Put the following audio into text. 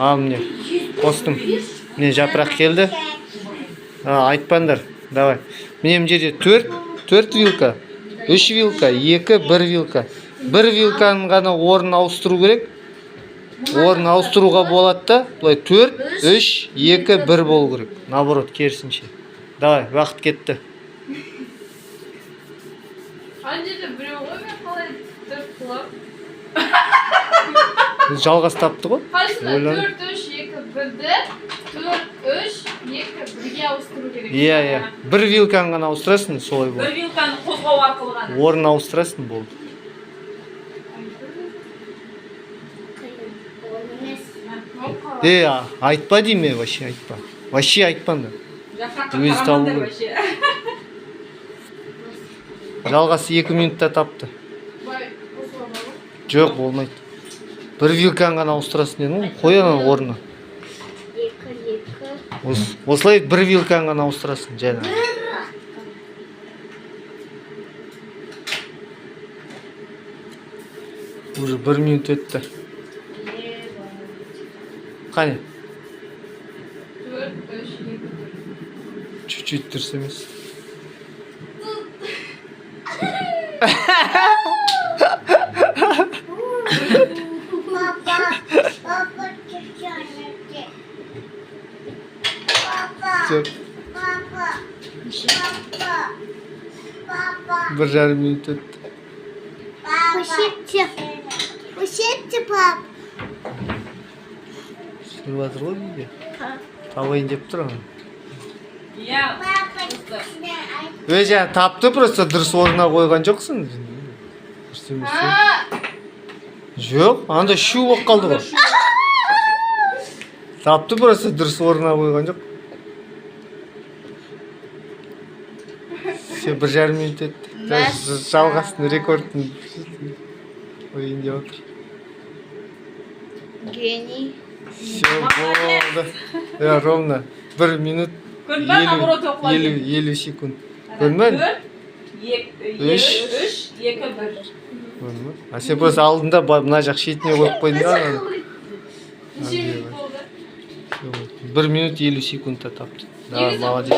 Ал міне қостым. Міне жапырақ келді. Айтпаңдар. Давай. Міне мына жерде 4 вилка, 3 вилка, 2, 1 вилка. 1 вилканың ғана орнын ауыстыру керек. Орнын ауыстыруға болады да, бұлай 4, 3, 2, 1 болу керек. Наоборот, керісінше. Давай, уақыт кетті. Жалғас тапты ғой? 4, 3, 2, 1-ді 4, 3, 2, 1-ге ауыстыру керек. Иә. 1 вилканы ғана ауыстырасың, солай болды. 1 вилканы қозғау арқылы ғана. Орнын ауыстырасың, болды. Айтпа дейме, вообще айтпа. Вообще айтпаңдар. Өзі табу керек. Жалғас 2 минутта тапты. Жоқ, болмайды. 1 вилканы ғана ауыстырасың дедім ғой, қой ана орнына. Осылай 1 вилканы ғана ауыстырасың, жаңа. Уже 1 минут өтті. Қане? 4, 3, 2, 1. Чуть-чуть дұрыс емес. Бір жарым минут өтті. Өшетті, пап. Сұрып жатыр ғой неге? Табайын деп тұр ана. Жаңа тапты, просто дұрыс орнына қойған жоқсың. Жоқ, анда шу болып қалды ғой. Тапты, просто дұрыс орнына қойған жоқ. Все, 1 жарым минут өтті. Жалғастың рекордын ойын деп отыр. Гений. Все, болды. Ровно 1 минут 50 секунд. Көрмәдің? 3, 2, 1. А сен просто алдында мына жақ шетіне қойып қойдың да. 1 минут 50 секундта тапты. Да, молодец.